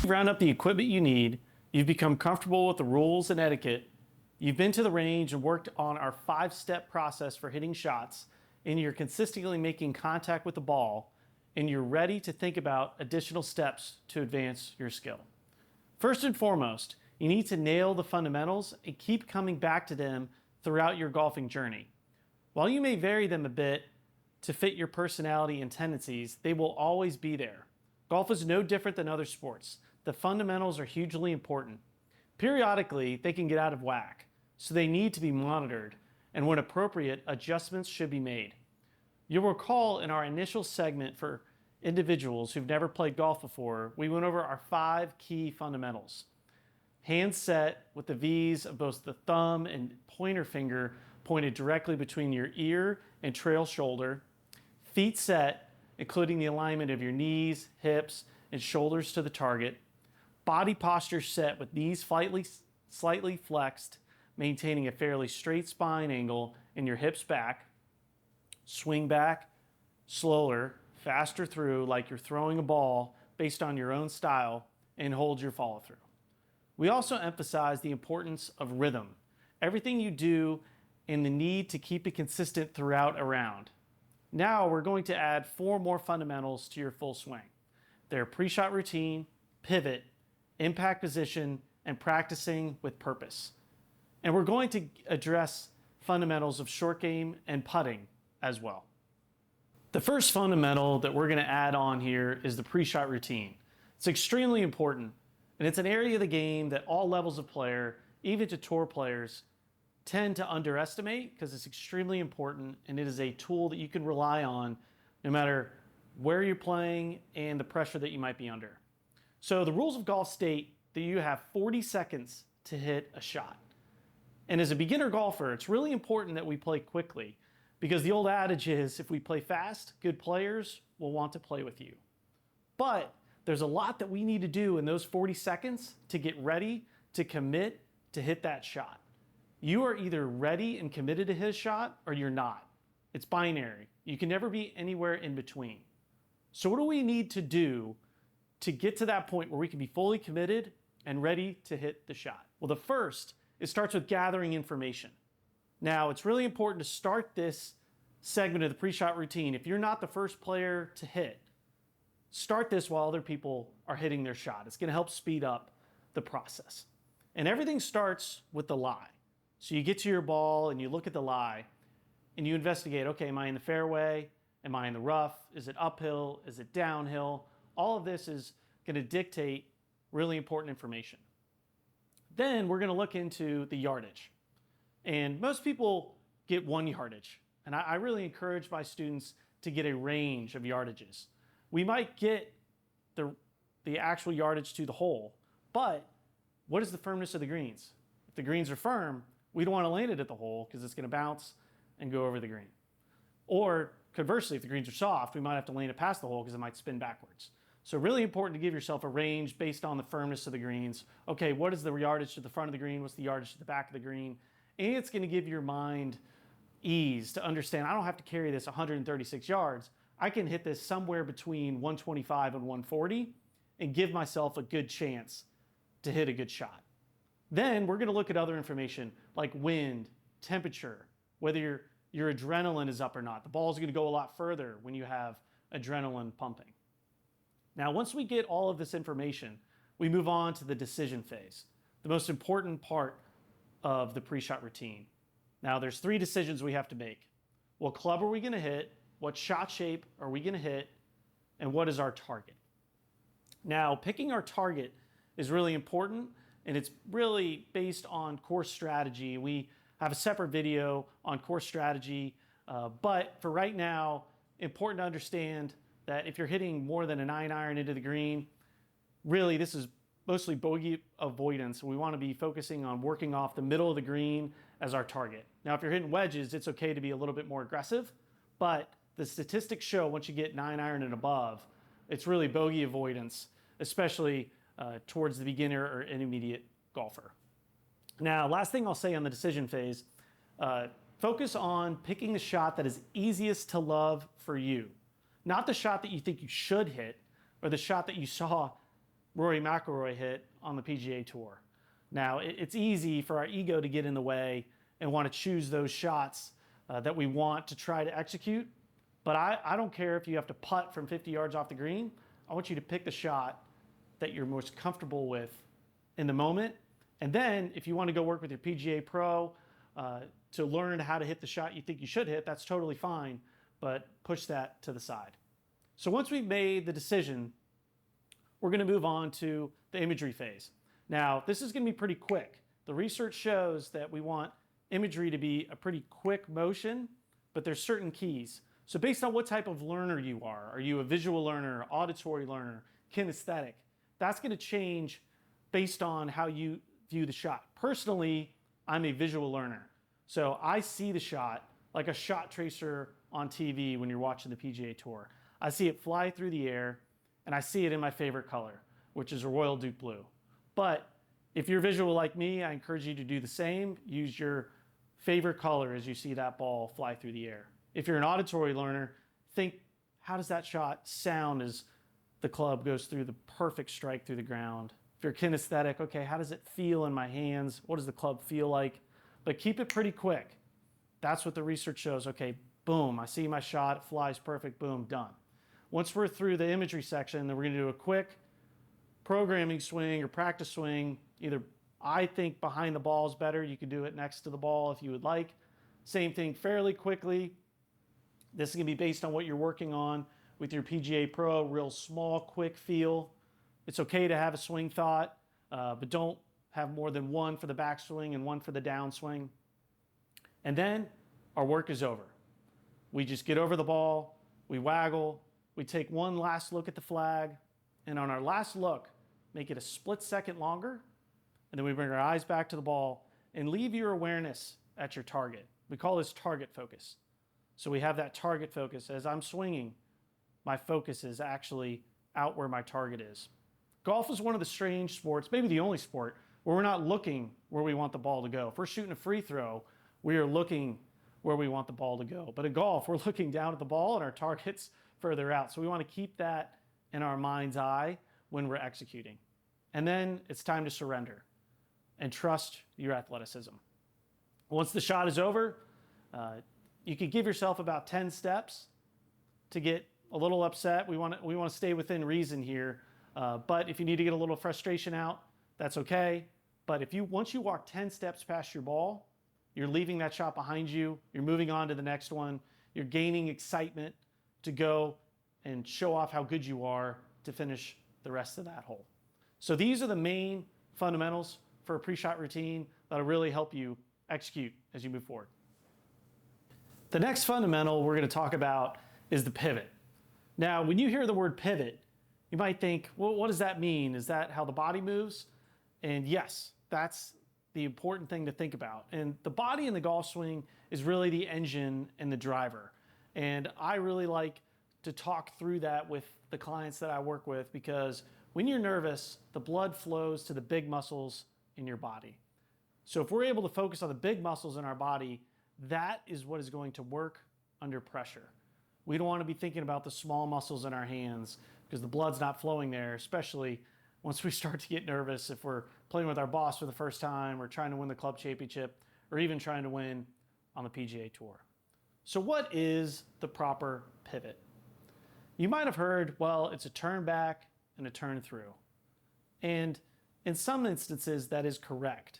You've round up the equipment you need, you've become comfortable with the rules and etiquette, you've been to the range and worked on our 5-step process for hitting shots, and you're consistently making contact with the ball, and you're ready to think about additional steps to advance your skill. First and foremost, you need to nail the fundamentals and keep coming back to them throughout your golfing journey. While you may vary them a bit to fit your personality and tendencies, they will always be there. Golf is no different than other sports. The fundamentals are hugely important. Periodically, they can get out of whack, so they need to be monitored, and when appropriate, adjustments should be made. You'll recall in our initial segment for individuals who've never played golf before, we went over our 5 key fundamentals. Hand set with the V's of both the thumb and pointer finger pointed directly between your ear and trail shoulder. Feet set, including the alignment of your knees, hips, and shoulders to the target. Body posture set with knees slightly flexed, maintaining a fairly straight spine angle and your hips back. Swing back, slower, faster through like you're throwing a ball based on your own style, and hold your follow through. We also emphasize the importance of rhythm, everything you do and the need to keep it consistent throughout a round. Now we're going to add 4 more fundamentals to your full swing. They're pre-shot routine, pivot, impact position, and practicing with purpose. And we're going to address fundamentals of short game and putting as well. The first fundamental that we're going to add on here is the pre-shot routine. It's extremely important, and it's an area of the game that all levels of player, even to tour players, tend to underestimate because it's extremely important, and it is a tool that you can rely on no matter where you're playing and the pressure that you might be under. So the rules of golf state that you have 40 seconds to hit a shot. And as a beginner golfer, it's really important that we play quickly because the old adage is if we play fast, good players will want to play with you. But there's a lot that we need to do in those 40 seconds to get ready, to commit, to hit that shot. You are either ready and committed to hit a shot or you're not. It's binary. You can never be anywhere in between. So what do we need to do to get to that point where we can be fully committed and ready to hit the shot? Well, the first, it starts with gathering information. Now, it's really important to start this segment of the pre-shot routine. If you're not the first player to hit, start this while other people are hitting their shot. It's going to help speed up the process. And everything starts with the lie. So you get to your ball and you look at the lie and you investigate, okay, am I in the fairway? Am I in the rough? Is it uphill? Is it downhill? All of this is going to dictate really important information. Then we're going to look into the yardage. And most people get 1 yardage. And I really encourage my students to get a range of yardages. We might get the actual yardage to the hole, but what is the firmness of the greens? If the greens are firm, we don't want to land it at the hole because it's going to bounce and go over the green. Or conversely, if the greens are soft, we might have to land it past the hole because it might spin backwards. So really important to give yourself a range based on the firmness of the greens. Okay, what is the yardage to the front of the green? What's the yardage to the back of the green? And it's going to give your mind ease to understand I don't have to carry this 136 yards. I can hit this somewhere between 125 and 140 and give myself a good chance to hit a good shot. Then we're going to look at other information like wind, temperature, whether your adrenaline is up or not. The ball's going to go a lot further when you have adrenaline pumping. Now, once we get all of this information, we move on to the decision phase, the most important part of the pre-shot routine. Now, there's 3 decisions we have to make. What club are we going to hit? What shot shape are we going to hit? And what is our target? Now, picking our target is really important, and it's really based on course strategy. We have a separate video on course strategy, but for right now, important to understand that if you're hitting more than a 9-iron into the green, really this is mostly bogey avoidance. We want to be focusing on working off the middle of the green as our target. Now, if you're hitting wedges, it's okay to be a little bit more aggressive, but the statistics show once you get 9-iron and above, it's really bogey avoidance, especially towards the beginner or intermediate golfer. Now, last thing I'll say on the decision phase, focus on picking the shot that is easiest to love for you. Not the shot that you think you should hit or the shot that you saw Rory McIlroy hit on the PGA Tour. Now, it's easy for our ego to get in the way and want to choose those shots that we want to try to execute. But I don't care if you have to putt from 50 yards off the green. I want you to pick the shot that you're most comfortable with in the moment. And then if you want to go work with your PGA Pro to learn how to hit the shot you think you should hit, that's totally fine, but push that to the side. So once we've made the decision, we're going to move on to the imagery phase. Now, this is going to be pretty quick. The research shows that we want imagery to be a pretty quick motion, but there's certain keys. So based on what type of learner you are you a visual learner, auditory learner, kinesthetic? That's going to change based on how you view the shot. Personally, I'm a visual learner. So I see the shot like a shot tracer on TV when you're watching the PGA Tour. I see it fly through the air, and I see it in my favorite color, which is a royal Duke blue. But if you're visual like me, I encourage you to do the same. Use your favorite color as you see that ball fly through the air. If you're an auditory learner, think, how does that shot sound as the club goes through the perfect strike through the ground? If you're kinesthetic, okay, how does it feel in my hands? What does the club feel like? But keep it pretty quick. That's what the research shows. Okay, boom, I see my shot, it flies perfect, boom, done. Once we're through the imagery section, then we're going to do a quick programming swing or practice swing. Either I think behind the ball is better. You can do it next to the ball if you would like. Same thing fairly quickly. This is going to be based on what you're working on with your PGA Pro, real small, quick feel. It's okay to have a swing thought, but don't have more than one for the backswing and one for the downswing. And then our work is over. We just get over the ball, we waggle, we take one last look at the flag, and on our last look, make it a split second longer, and then we bring our eyes back to the ball and leave your awareness at your target. We call this target focus. So we have that target focus. As I'm swinging, my focus is actually out where my target is. Golf is one of the strange sports, maybe the only sport, where we're not looking where we want the ball to go. If we're shooting a free throw, we are looking where we want the ball to go. But in golf, we're looking down at the ball and our target's further out. So we want to keep that in our mind's eye when we're executing. And then it's time to surrender and trust your athleticism. Once the shot is over, you can give yourself about 10 steps to get a little upset. We want to stay within reason here. But if you need to get a little frustration out, that's okay. But once you walk 10 steps past your ball, you're leaving that shot behind you. You're moving on to the next one. You're gaining excitement to go and show off how good you are to finish the rest of that hole. So these are the main fundamentals for a pre-shot routine that'll really help you execute as you move forward. The next fundamental we're going to talk about is the pivot. Now, when you hear the word pivot, you might think, well, what does that mean? Is that how the body moves? And yes, that's the important thing to think about. And the body in the golf swing is really the engine and the driver. And I really like to talk through that with the clients that I work with, because when you're nervous, the blood flows to the big muscles in your body. So if we're able to focus on the big muscles in our body, that is what is going to work under pressure. We don't want to be thinking about the small muscles in our hands because the blood's not flowing there, especially once we start to get nervous if we're playing with our boss for the first time or trying to win the club championship or even trying to win on the PGA Tour. So what is the proper pivot? You might have heard, well, it's a turn back and a turn through. And in some instances, that is correct.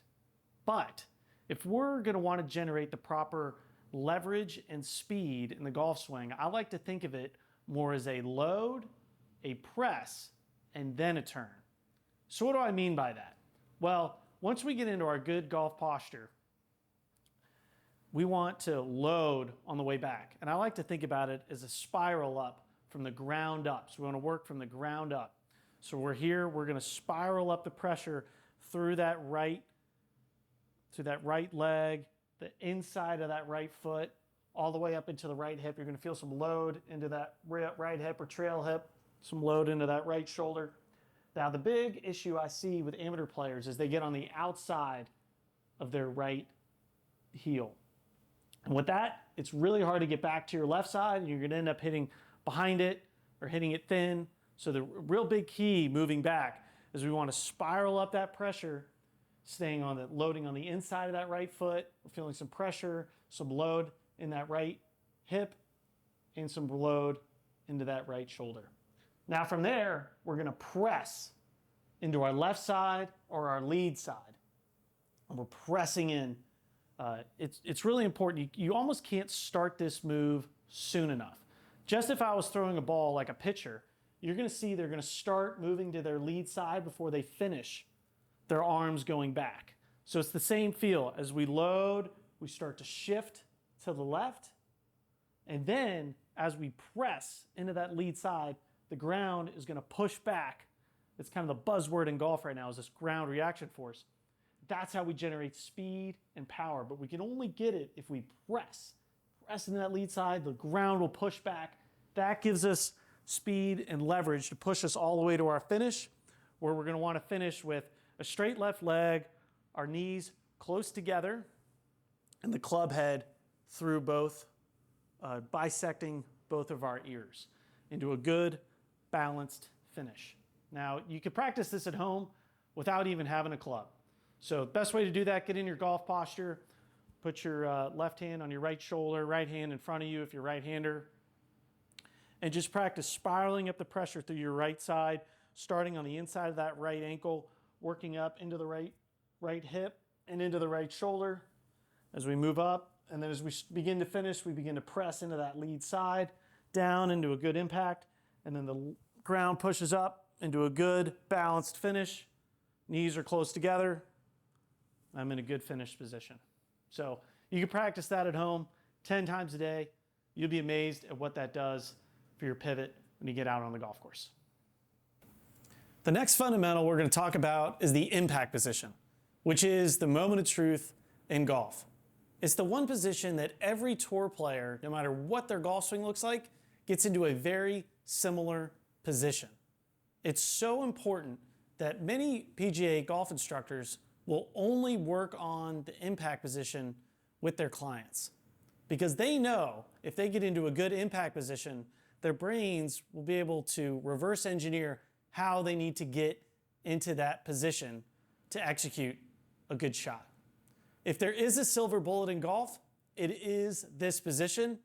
But if we're going to want to generate the proper leverage and speed in the golf swing, I like to think of it more as a load, a press, and then a turn. So what do I mean by that? Well, once we get into our good golf posture, we want to load on the way back. And I like to think about it as a spiral up from the ground up. So we want to work from the ground up. So we're here, we're going to spiral up the pressure through that right leg, the inside of that right foot, all the way up into the right hip. You're going to feel some load into that right hip or trail hip, some load into that right shoulder. Now, the big issue I see with amateur players is they get on the outside of their right heel. And with that, it's really hard to get back to your left side, and you're going to end up hitting behind it or hitting it thin. So the real big key moving back is we want to spiral up that pressure, staying on the loading on the inside of that right foot. We're feeling some pressure, some load in that right hip, and some load into that right shoulder. Now from there, we're going to press into our left side or our lead side. And we're pressing in. It's really important. You almost can't start this move soon enough. Just if I was throwing a ball like a pitcher, you're going to see they're going to start moving to their lead side before they finish their arms going back. So it's the same feel. As we load, we start to shift to the left. And then as we press into that lead side, the ground is going to push back. It's kind of the buzzword in golf right now, is this ground reaction force. That's how we generate speed and power, but we can only get it if we press. Press into that lead side, the ground will push back. That gives us speed and leverage to push us all the way to our finish, where we're going to want to finish with a straight left leg, our knees close together, and the club head through both, bisecting both of our ears into a good, balanced finish. Now, you can practice this at home without even having a club. So the best way to do that, get in your golf posture, put your left hand on your right shoulder, right hand in front of you if you're right-hander, and just practice spiraling up the pressure through your right side, starting on the inside of that right ankle, working up into the right hip and into the right shoulder as we move up. And then as we begin to finish, we begin to press into that lead side, down into a good impact, and then the ground pushes up into a good balanced finish. Knees are close together. I'm in a good finished position. So you can practice that at home 10 times a day. You'll be amazed at what that does for your pivot when you get out on the golf course. The next fundamental we're going to talk about is the impact position, which is the moment of truth in golf. It's the one position that every tour player, no matter what their golf swing looks like, gets into a very similar position. It's so important that many PGA golf instructors will only work on the impact position with their clients, because they know if they get into a good impact position, their brains will be able to reverse engineer how they need to get into that position to execute a good shot. If there is a silver bullet in golf, it is this position.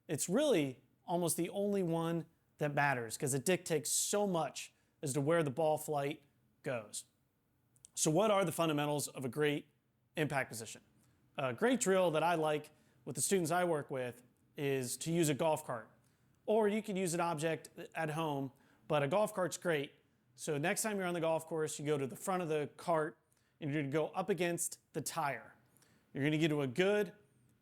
It's really almost the only one that matters because it dictates so much as to where the ball flight goes. So what are the fundamentals of a great impact position? A great drill that I like with the students I work with is to use a golf cart. Or you can use an object at home, but a golf cart's great. So next time you're on the golf course, you go to the front of the cart and you're going to go up against the tire. You're going to get to a good,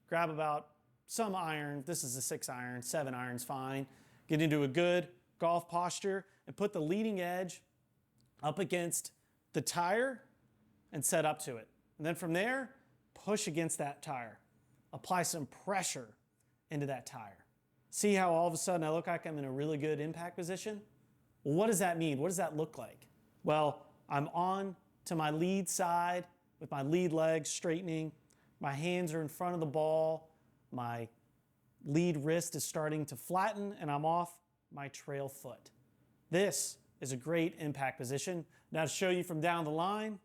grab about some iron. This is a 6-iron, 7-iron's fine. Get into a good golf posture and put the leading edge up against the tire and set up to it. And then from there, push against that tire. Apply some pressure into that tire. See how all of a sudden I look like I'm in a really good impact position? Well, what does that mean? What does that look like? Well, I'm on to my lead side with my lead leg straightening. My hands are in front of the ball. My lead wrist is starting to flatten and I'm off my trail foot. This is a great impact position. Now to show you from down the line,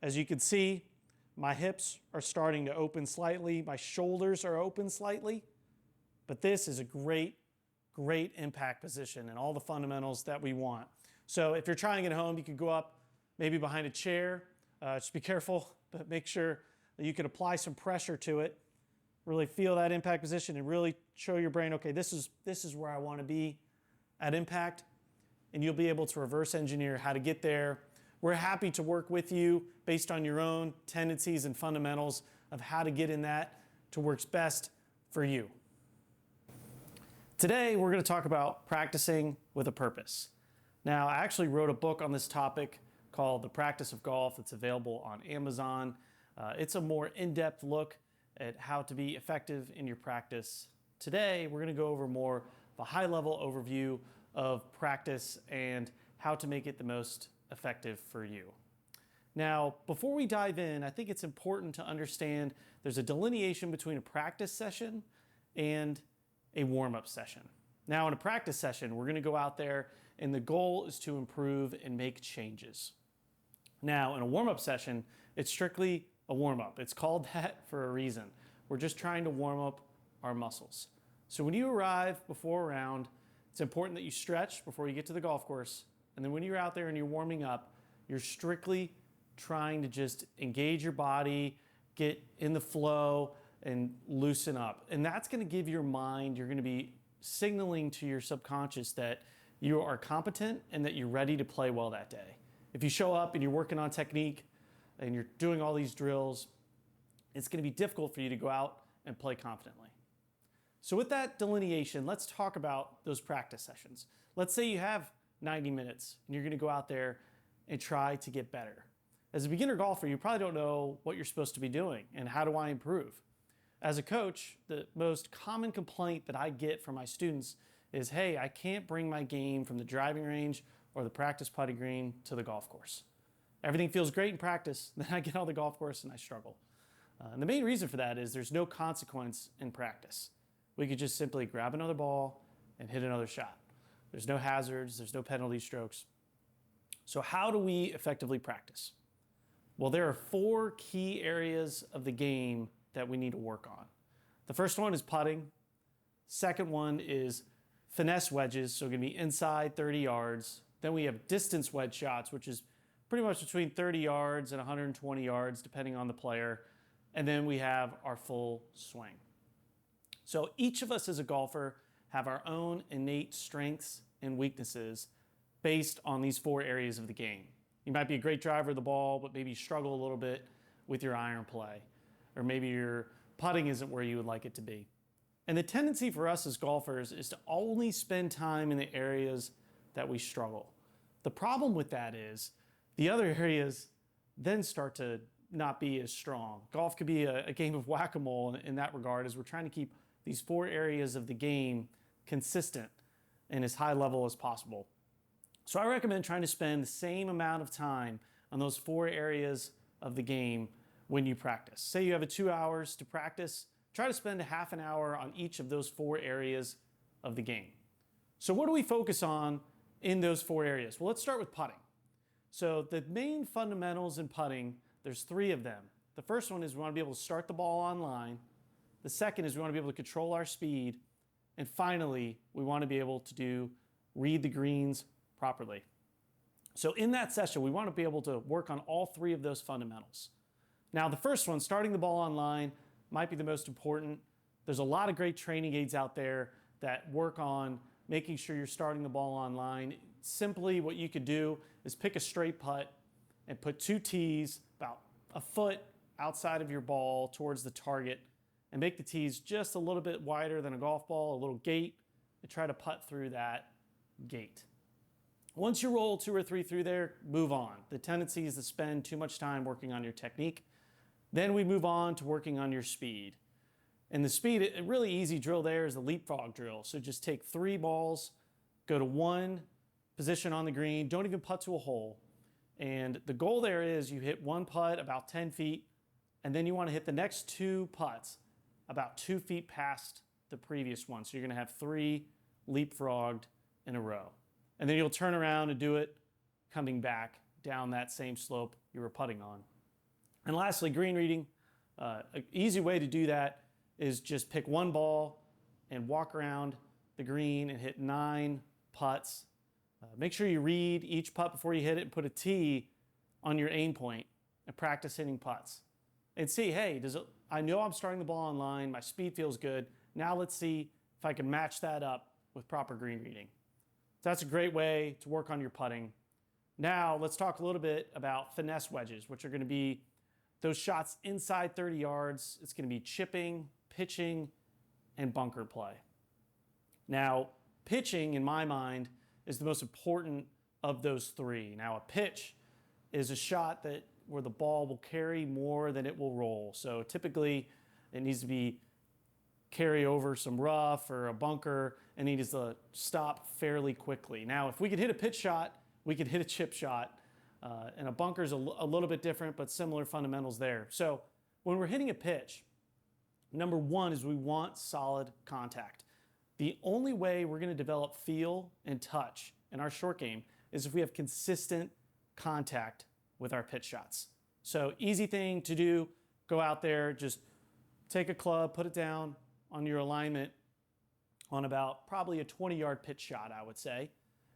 as you can see, my hips are starting to open slightly. My shoulders are open slightly. But this is a great, great impact position and all the fundamentals that we want. So if you're trying it at home, you could go up maybe behind a chair. Just be careful, but make sure that you can apply some pressure to it. Really feel that impact position and really show your brain, okay, this is where I want to be at impact. And you'll be able to reverse engineer how to get there. We're happy to work with you based on your own tendencies and fundamentals of how to get in that to works best for you. Today, we're going to talk about practicing with a purpose. Now, I actually wrote a book on this topic called The Practice of Golf. It's available on Amazon. It's a more in-depth look at how to be effective in your practice. Today, we're going to go over more of a high-level overview of practice and how to make it the most effective for you. Now, before we dive in, I think it's important to understand there's a delineation between a practice session and a warm-up session. Now, in a practice session, we're going to go out there and the goal is to improve and make changes. Now, in a warm-up session, it's strictly a warm-up. It's called that for a reason. We're just trying to warm up our muscles. So when you arrive before a round, it's important that you stretch before you get to the golf course. And then when you're out there and you're warming up, you're strictly trying to just engage your body, get in the flow, and loosen up. And that's going to give your mind, you're going to be signaling to your subconscious that you are competent and that you're ready to play well that day. If you show up and you're working on technique and you're doing all these drills, it's going to be difficult for you to go out and play confidently. So with that delineation, let's talk about those practice sessions. Let's say you have 90 minutes and you're going to go out there and try to get better. As a beginner golfer, you probably don't know what you're supposed to be doing and how do I improve. As a coach, the most common complaint that I get from my students is, hey, I can't bring my game from the driving range or the practice putting green to the golf course. Everything feels great in practice, then I get on the golf course and I struggle. And the main reason for that is there's no consequence in practice. We could just simply grab another ball and hit another shot. There's no hazards, there's no penalty strokes. So how do we effectively practice? Well, there are 4 key areas of the game that we need to work on. The first one is putting. Second one is finesse wedges, so going to be inside 30 yards. Then we have distance wedge shots, which is pretty much between 30 yards and 120 yards, depending on the player. And then we have our full swing. So each of us as a golfer have our own innate strengths and weaknesses based on these 4 areas of the game. You might be a great driver of the ball, but maybe you struggle a little bit with your iron play. Or maybe your putting isn't where you would like it to be. And the tendency for us as golfers is to only spend time in the areas that we struggle. The problem with that is the other areas then start to not be as strong. Golf could be a game of whack-a-mole in that regard, as we're trying to keep these 4 areas of the game consistent and as high level as possible. So I recommend trying to spend the same amount of time on those 4 areas of the game when you practice. Say you have 2 hours to practice, try to spend a half an hour on each of those 4 areas of the game. So what do we focus on in those 4 areas? Well, let's start with putting. So the main fundamentals in putting, there's 3 of them. The first one is we want to be able to start the ball on line. The second is we want to be able to control our speed. And finally, we want to be able to read the greens properly. So in that session, we want to be able to work on all 3 of those fundamentals. Now, the first one, starting the ball on line, might be the most important. There's a lot of great training aids out there that work on making sure you're starting the ball on line. Simply, what you could do is pick a straight putt and put 2 tees about a foot outside of your ball towards the target and make the tees just a little bit wider than a golf ball, a little gate, and try to putt through that gate. Once you roll 2 or 3 through there, move on. The tendency is to spend too much time working on your technique. Then we move on to working on your speed. And the speed, a really easy drill there is the leapfrog drill. So just take 3 balls, go to 1 position on the green, don't even putt to a hole. And the goal there is you hit 1 putt about 10 feet, and then you want to hit the next 2 putts about 2 feet past the previous one. So you're going to have 3 leapfrogged in a row. And then you'll turn around and do it coming back down that same slope you were putting on. And lastly, green reading. An easy way to do that is just pick 1 ball and walk around the green and hit 9 putts. Make sure you read each putt before you hit it and put a tee on your aim point and practice hitting putts. And see, hey, I know I'm starting the ball on line, my speed feels good. Now let's see if I can match that up with proper green reading. So that's a great way to work on your putting. Now let's talk a little bit about finesse wedges, which are going to be those shots inside 30 yards. It's going to be chipping, pitching, and bunker play. Now, pitching, in my mind, is the most important of those 3. Now, a pitch is a shot where the ball will carry more than it will roll. So typically, it needs to be carry over some rough or a bunker and needs to stop fairly quickly. Now, if we could hit a pitch shot, we could hit a chip shot. And a bunker is a little bit different, but similar fundamentals there. So when we're hitting a pitch, number 1 is we want solid contact. The only way we're going to develop feel and touch in our short game is if we have consistent contact with our pitch shots. So easy thing to do, go out there, just take a club, put it down on your alignment on about probably a 20-yard pitch shot, I would say,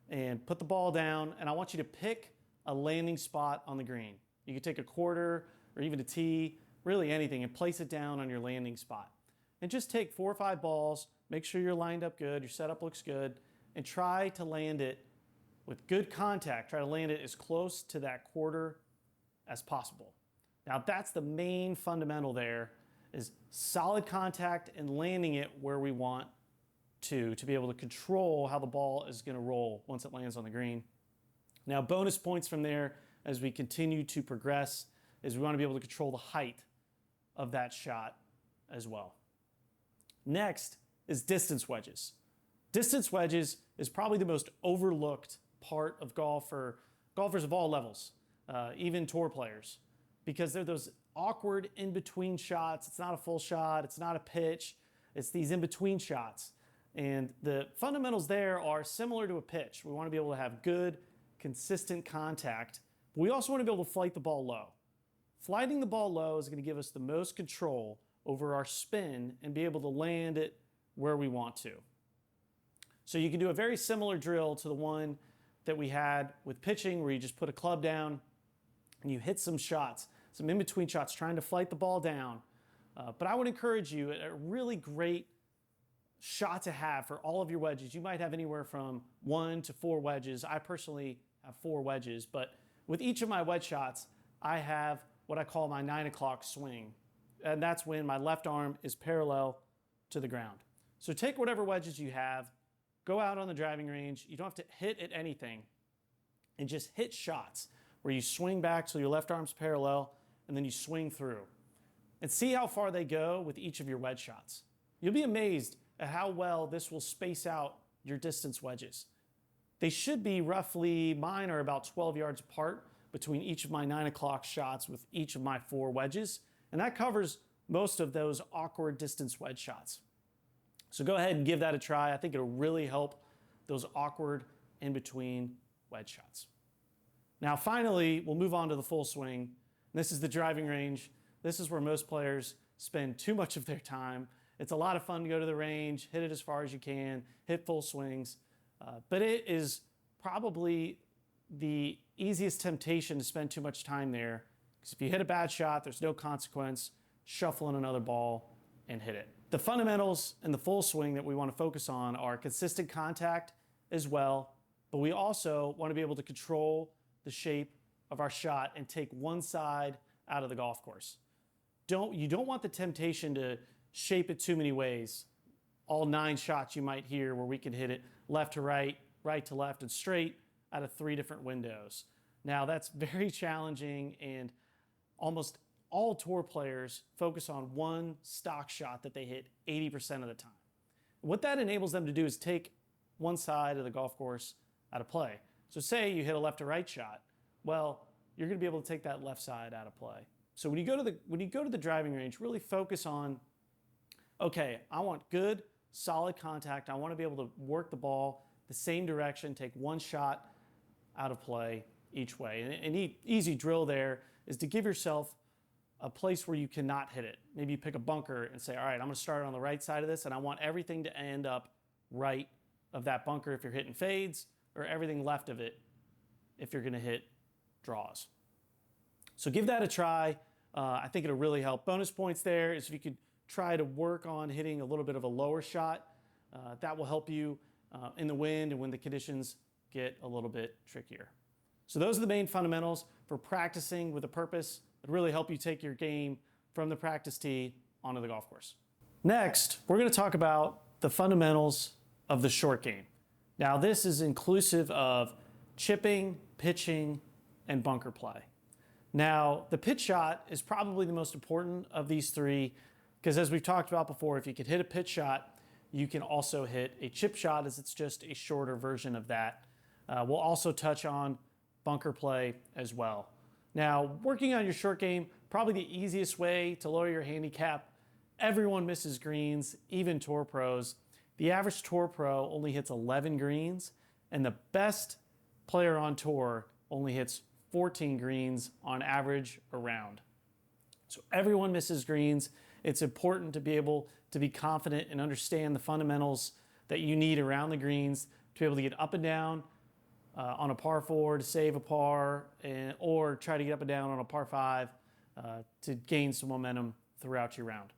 and put the ball down, and I want you to pick a landing spot on the green. You can take a quarter or even a tee, really anything, and place it down on your landing spot. And just take 4 or 5 balls, make sure you're lined up good, your setup looks good, and try to land it with good contact. Try to land it as close to that quarter as possible. Now that's the main fundamental there, is solid contact and landing it where we want to be able to control how the ball is going to roll once it lands on the green. Now bonus points from there as we continue to progress is we want to be able to control the height of that shot as well. Next is distance wedges. Distance wedges is probably the most overlooked part of golf for golfers of all levels, even tour players, because they're those awkward in-between shots. It's not a full shot, it's not a pitch, it's these in-between shots. And the fundamentals there are similar to a pitch. We want to be able to have good, consistent contact, but we also want to be able to flight the ball low. Flighting the ball low is going to give us the most control over our spin and be able to land it where we want to. So you can do a very similar drill to the one that we had with pitching, where you just put a club down and you hit some shots, some in-between shots, trying to flight the ball down. But I would encourage you, a really great shot to have for all of your wedges. You might have anywhere from 1 to 4 wedges. I personally have 4 wedges, but with each of my wedge shots, I have what I call my 9 o'clock swing. And that's when my left arm is parallel to the ground. So take whatever wedges you have, go out on the driving range. You don't have to hit at anything, and just hit shots where you swing back so your left arm's parallel, and then you swing through. And see how far they go with each of your wedge shots. You'll be amazed at how well this will space out your distance wedges. They should be roughly, mine are about 12 yards apart between each of my 9 o'clock shots with each of my 4 wedges. And that covers most of those awkward distance wedge shots. So go ahead and give that a try. I think it'll really help those awkward in-between wedge shots. Now finally, we'll move on to the full swing. This is the driving range. This is where most players spend too much of their time. It's a lot of fun to go to the range, hit it as far as you can, hit full swings. But it is probably the easiest temptation to spend too much time there. Because if you hit a bad shot, there's no consequence. Shuffle in another ball and hit it. The fundamentals in the full swing that we want to focus on are consistent contact as well, but we also want to be able to control the shape of our shot and take one side out of the golf course. You don't want the temptation to shape it too many ways. All 9 shots you might hear where we can hit it left to right, right to left, and straight out of 3 different windows. Now that's very challenging, and almost all tour players focus on one stock shot that they hit 80% of the time. What that enables them to do is take one side of the golf course out of play. So say you hit a left to right shot, well, you're going to be able to take that left side out of play. So when you go to the driving range, really focus on, okay, I want good, solid contact. I want to be able to work the ball the same direction, take one shot out of play each way. And an easy drill there is to give yourself a place where you cannot hit it. Maybe you pick a bunker and say, all right, I'm going to start on the right side of this, and I want everything to end up right of that bunker if you're hitting fades, or everything left of it if you're going to hit draws. So give that a try. I think it'll really help. Bonus points there is if you could try to work on hitting a little bit of a lower shot. That will help you in the wind and when the conditions get a little bit trickier. So those are the main fundamentals for practicing with a purpose that really help you take your game from the practice tee onto the golf course. Next, we're going to talk about the fundamentals of the short game. Now, this is inclusive of chipping, pitching, and bunker play. Now, the pitch shot is probably the most important of these 3, because as we've talked about before, if you could hit a pitch shot, you can also hit a chip shot, as it's just a shorter version of that. We'll also touch on bunker play as well. Now, working on your short game, probably the easiest way to lower your handicap. Everyone misses greens, even tour pros. The average tour pro only hits 11 greens, and the best player on tour only hits 14 greens on average a round. So everyone misses greens. It's important to be able to be confident and understand the fundamentals that you need around the greens to be able to get up and down on a par 4 to save a par, or try to get up and down on a par 5 to gain some momentum throughout your round.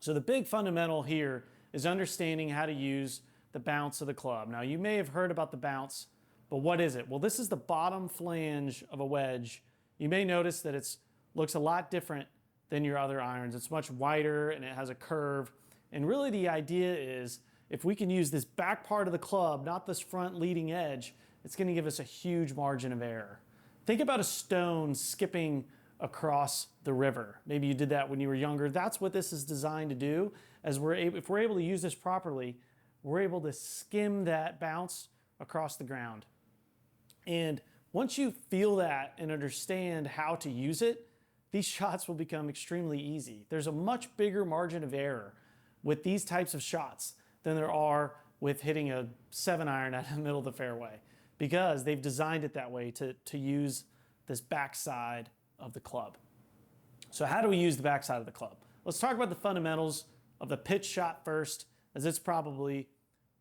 So the big fundamental here is understanding how to use the bounce of the club. Now, you may have heard about the bounce, but what is it? Well, this is the bottom flange of a wedge. You may notice that it looks a lot different than your other irons. It's much wider and it has a curve. And really the idea is if we can use this back part of the club, not this front leading edge, it's going to give us a huge margin of error. Think about a stone skipping across the river. Maybe you did that when you were younger. That's what this is designed to do. If we're able to use this properly, we're able to skim that bounce across the ground. And once you feel that and understand how to use it, these shots will become extremely easy. There's a much bigger margin of error with these types of shots than there are with hitting a 7-iron at the middle of the fairway, because they've designed it that way to use this backside of the club. So how do we use the backside of the club? Let's talk about the fundamentals of the pitch shot first, as it's probably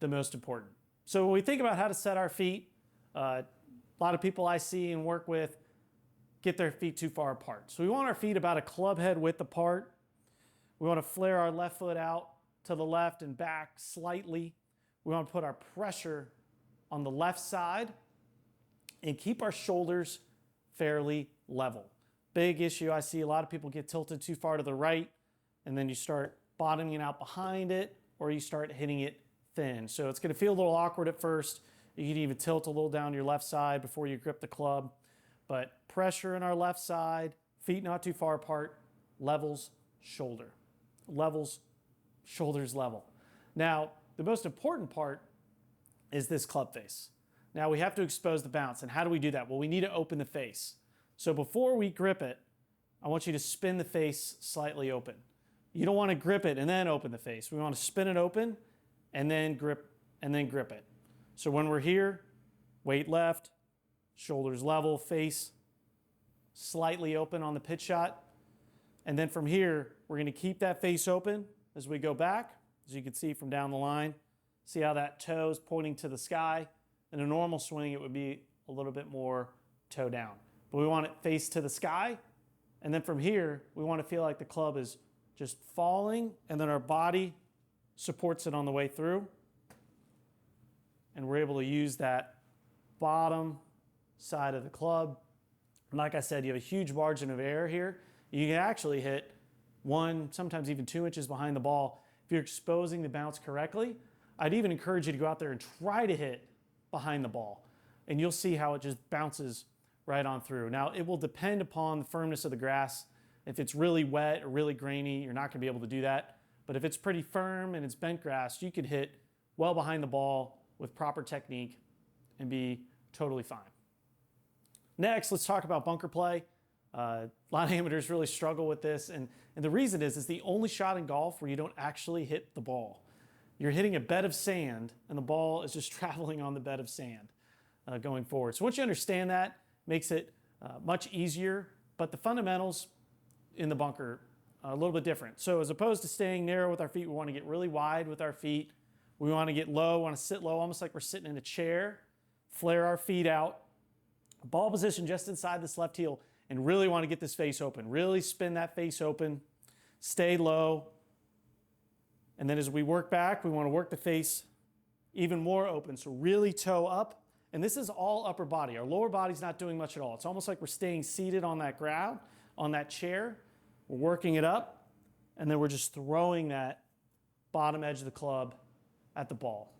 the most important. So when we think about how to set our feet, a lot of people I see and work with get their feet too far apart. So we want our feet about a club head width apart. We want to flare our left foot out to the left and back slightly. We want to put our pressure on the left side and keep our shoulders fairly level. Big issue, I see a lot of people get tilted too far to the right, and then you start bottoming out behind it, or you start hitting it thin. So it's going to feel a little awkward at first. You can even tilt a little down your left side before you grip the club. But pressure in our left side, feet not too far apart, levels, shoulder. Levels, shoulders level. Now, the most important part is this club face. Now we have to expose the bounce. And how do we do that? Well, we need to open the face. So before we grip it, I want you to spin the face slightly open. You don't want to grip it and then open the face. We want to spin it open and then grip it. So when we're here, weight left, shoulders level, face slightly open on the pitch shot. And then from here, we're going to keep that face open as we go back. As you can see from down the line, see how that toe is pointing to the sky. In a normal swing, it would be a little bit more toe down. But we want it face to the sky. And then from here, we want to feel like the club is just falling, and then our body supports it on the way through. And we're able to use that bottom side of the club. And like I said, you have a huge margin of error here. You can actually hit 1, sometimes even 2 inches behind the ball. If you're exposing the bounce correctly, I'd even encourage you to go out there and try to hit behind the ball. And you'll see how it just bounces right on through. Now, it will depend upon the firmness of the grass. If it's really wet or really grainy, you're not going to be able to do that. But if it's pretty firm and it's bent grass, you could hit well behind the ball with proper technique and be totally fine. Next, let's talk about bunker play. A lot of amateurs really struggle with this, and the reason is it's the only shot in golf where you don't actually hit the ball. You're hitting a bed of sand, and the ball is just traveling on the bed of sand going forward. So once you understand that, makes it much easier, but the fundamentals in the bunker are a little bit different. So as opposed to staying narrow with our feet, we want to get really wide with our feet. We want to get low, want to sit low, almost like we're sitting in a chair, flare our feet out, ball position just inside this left heel, and really want to get this face open. Really spin that face open, stay low, and then as we work back, we want to work the face even more open. So really toe up, and this is all upper body. Our lower body's not doing much at all. It's almost like we're staying seated on that ground, on that chair. We're working it up, and then we're just throwing that bottom edge of the club at the ball.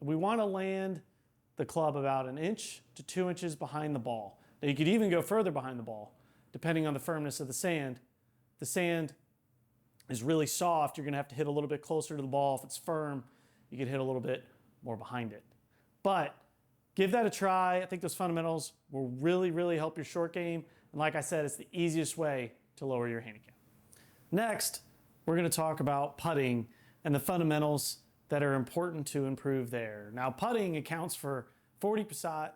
We want to land the club about 1 inch to 2 inches behind the ball. Now you could even go further behind the ball, depending on the firmness of the sand. If the sand is really soft, you're going to have to hit a little bit closer to the ball. If it's firm, you can hit a little bit more behind it. But give that a try. I think those fundamentals will really, really help your short game. And like I said, it's the easiest way to lower your handicap. Next, we're going to talk about putting and the fundamentals that are important to improve there. Now, putting accounts for 45%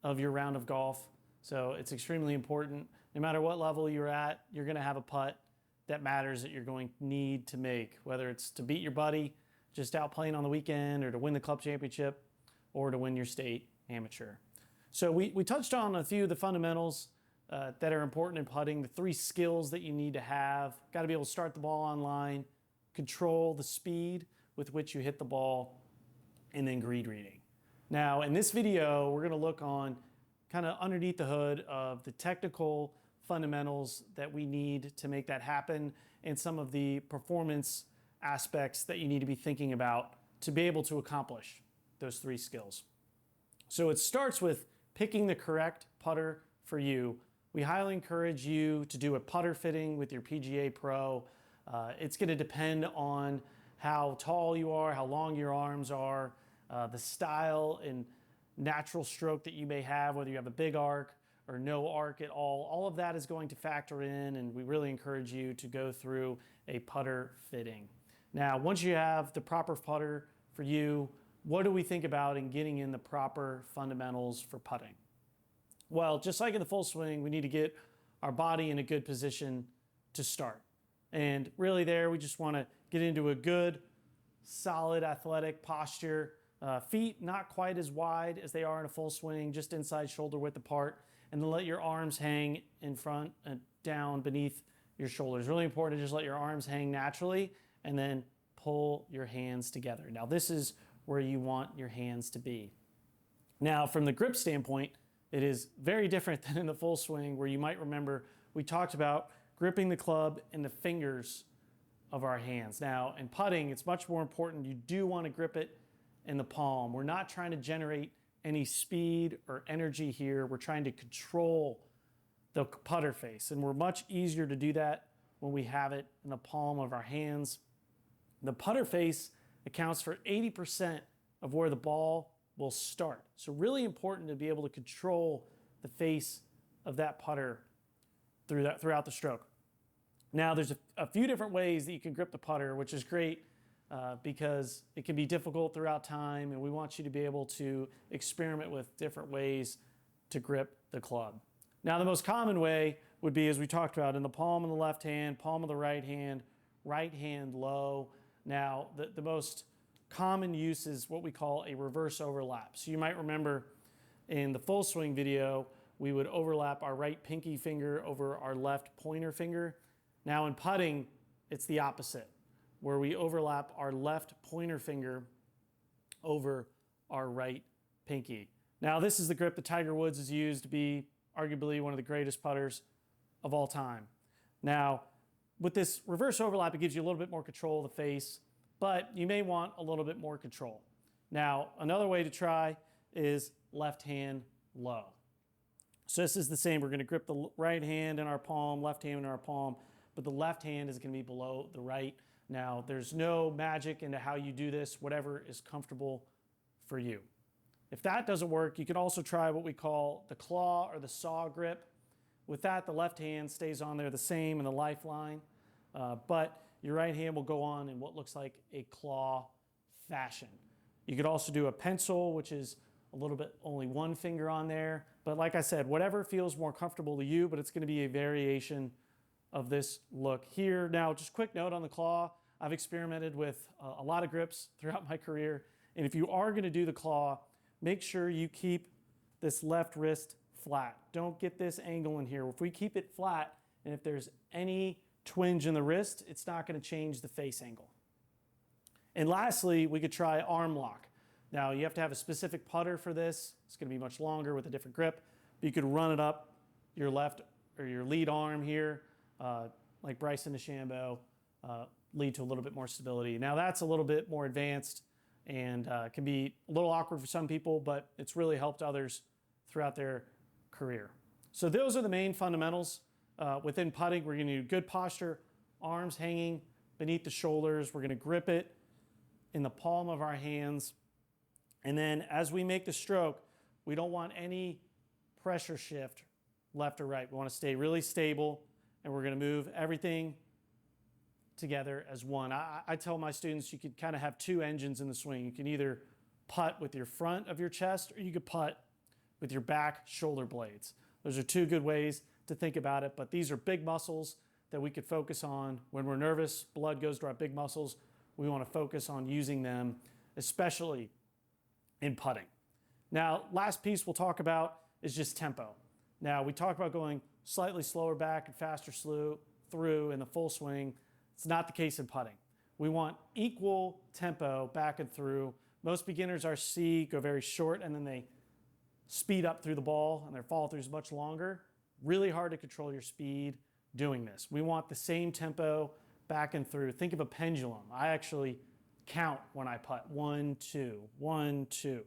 of your round of golf. So it's extremely important. No matter what level you're at, you're going to have a putt that matters that you're going to need to make, whether it's to beat your buddy just out playing on the weekend, or to win the club championship, or to win your state amateur. So we touched on a few of the fundamentals that are important in putting, the 3 skills that you need to have. Got to be able to start the ball on line, control the speed with which you hit the ball, and then greed reading. Now, in this video, we're going to look on kind of underneath the hood of the technical fundamentals that we need to make that happen, and some of the performance aspects that you need to be thinking about to be able to accomplish those 3 skills. So it starts with picking the correct putter for you. We highly encourage you to do a putter fitting with your PGA Pro. It's going to depend on how tall you are, how long your arms are, the style and natural stroke that you may have, whether you have a big arc or no arc at all. All of that is going to factor in, and we really encourage you to go through a putter fitting. Now, once you have the proper putter for you, what do we think about in getting in the proper fundamentals for putting? Well, just like in the full swing, we need to get our body in a good position to start. And really there, we just want to get into a good, solid, athletic posture. Feet not quite as wide as they are in a full swing, just inside shoulder width apart. And then let your arms hang in front and down beneath your shoulders. Really important to just let your arms hang naturally, and then pull your hands together. Now, this is where you want your hands to be. Now, from the grip standpoint, it is very different than in the full swing, where you might remember we talked about gripping the club in the fingers of our hands. Now, in putting, it's much more important. You do want to grip it in the palm. We're not trying to generate any speed or energy here. We're trying to control the putter face, and we're much easier to do that when we have it in the palm of our hands. The putter face accounts for 80% of where the ball will start. So really important to be able to control the face of that putter throughout the stroke. Now, there's a few different ways that you can grip the putter, which is great because it can be difficult throughout time, and we want you to be able to experiment with different ways to grip the club. Now, the most common way would be, as we talked about, in the palm of the left hand, palm of the right hand low. Now, the most common use is what we call a reverse overlap. So you might remember in the full swing video, we would overlap our right pinky finger over our left pointer finger. Now in putting, it's the opposite, where we overlap our left pointer finger over our right pinky. Now this is the grip that Tiger Woods has used to be arguably one of the greatest putters of all time. Now, with this reverse overlap, it gives you a little bit more control of the face, but you may want a little bit more control. Now, another way to try is left hand low. So this is the same. We're going to grip the right hand in our palm, left hand in our palm, but the left hand is going to be below the right. Now, there's no magic into how you do this, whatever is comfortable for you. If that doesn't work, you can also try what we call the claw or the saw grip. With that, the left hand stays on there the same in the lifeline, but your right hand will go on in what looks like a claw fashion. You could also do a pencil, which is a little bit only one finger on there. But like I said, whatever feels more comfortable to you, but it's going to be a variation of this look here. Now, just quick note on the claw. I've experimented with a lot of grips throughout my career. And if you are going to do the claw, make sure you keep this left wrist flat. Don't get this angle in here. If we keep it flat, and if there's any twinge in the wrist, it's not going to change the face angle. And lastly, we could try arm lock. Now, you have to have a specific putter for this. It's going to be much longer with a different grip. But you could run it up your left or your lead arm here, like Bryson DeChambeau, lead to a little bit more stability. Now, that's a little bit more advanced and can be a little awkward for some people, but it's really helped others throughout their career. So those are the main fundamentals. Within putting, we're going to do good posture, arms hanging beneath the shoulders. We're going to grip it in the palm of our hands. And then as we make the stroke, we don't want any pressure shift left or right. We want to stay really stable, and we're going to move everything together as one. I tell my students you could kind of have two engines in the swing. You can either putt with your front of your chest, or you could putt with your back shoulder blades. Those are two good ways to think about it, but these are big muscles that we could focus on. When we're nervous, blood goes to our big muscles. We want to focus on using them, especially in putting. Now, last piece we'll talk about is just tempo. Now, we talked about going slightly slower back and faster through in the full swing. It's not the case in putting. We want equal tempo back and through. Most beginners go very short and then they speed up through the ball and their follow through is much longer. Really hard to control your speed doing this. We want the same tempo back and through. Think of a pendulum. I actually count when I putt. 1, 2, 1, 2.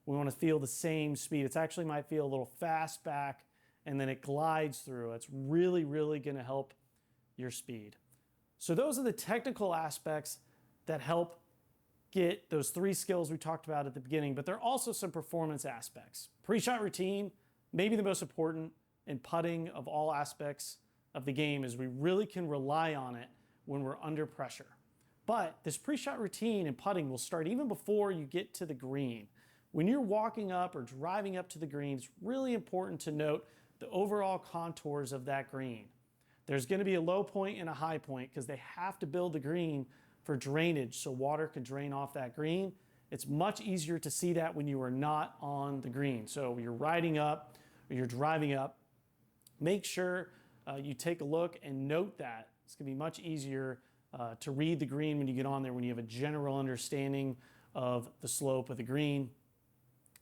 We want to feel the same speed. It actually might feel a little fast back and then it glides through. It's really, really going to help your speed. So those are the technical aspects that help get those 3 skills we talked about at the beginning, but there are also some performance aspects. Pre-shot routine, maybe the most important in putting of all aspects of the game, is we really can rely on it when we're under pressure. But this pre-shot routine in putting will start even before you get to the green. When you're walking up or driving up to the green, it's really important to note the overall contours of that green. There's going to be a low point and a high point because they have to build the green for drainage so water can drain off that green. It's much easier to see that when you are not on the green. So you're riding up or you're driving up, make sure you take a look and note that. It's going to be much easier to read the green when you get on there, when you have a general understanding of the slope of the green.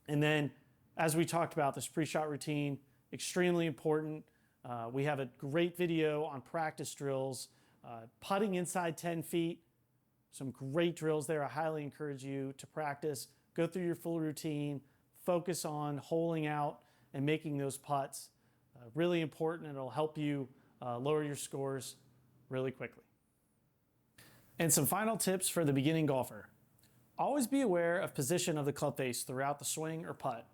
And then, as we talked about, this pre-shot routine, extremely important. We have a great video on practice drills, putting inside 10 feet, some great drills there. I highly encourage you to practice, go through your full routine, focus on holing out and making those putts. Really important, and it'll help you lower your scores really quickly. And some final tips for the beginning golfer. Always be aware of position of the club face throughout the swing or putt.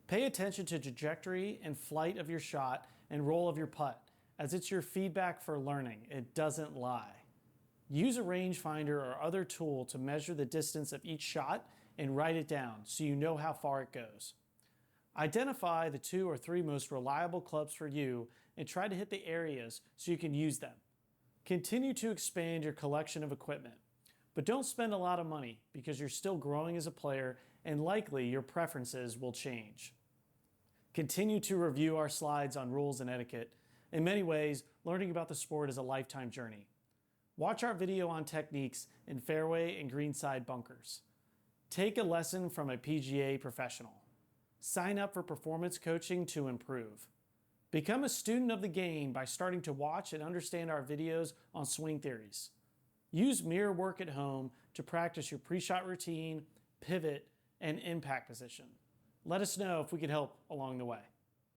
Pay attention to trajectory and flight of your shot and roll of your putt, as it's your feedback for learning. It doesn't lie. Use a rangefinder or other tool to measure the distance of each shot and write it down so you know how far it goes. Identify the 2 or 3 most reliable clubs for you and try to hit the areas so you can use them. Continue to expand your collection of equipment, but don't spend a lot of money because you're still growing as a player and likely your preferences will change. Continue to review our slides on rules and etiquette. In many ways, learning about the sport is a lifetime journey. Watch our video on techniques in fairway and greenside bunkers. Take a lesson from a PGA professional. Sign up for performance coaching to improve. Become a student of the game by starting to watch and understand our videos on swing theories. Use mirror work at home to practice your pre-shot routine, pivot, and impact position. Let us know if we can help along the way.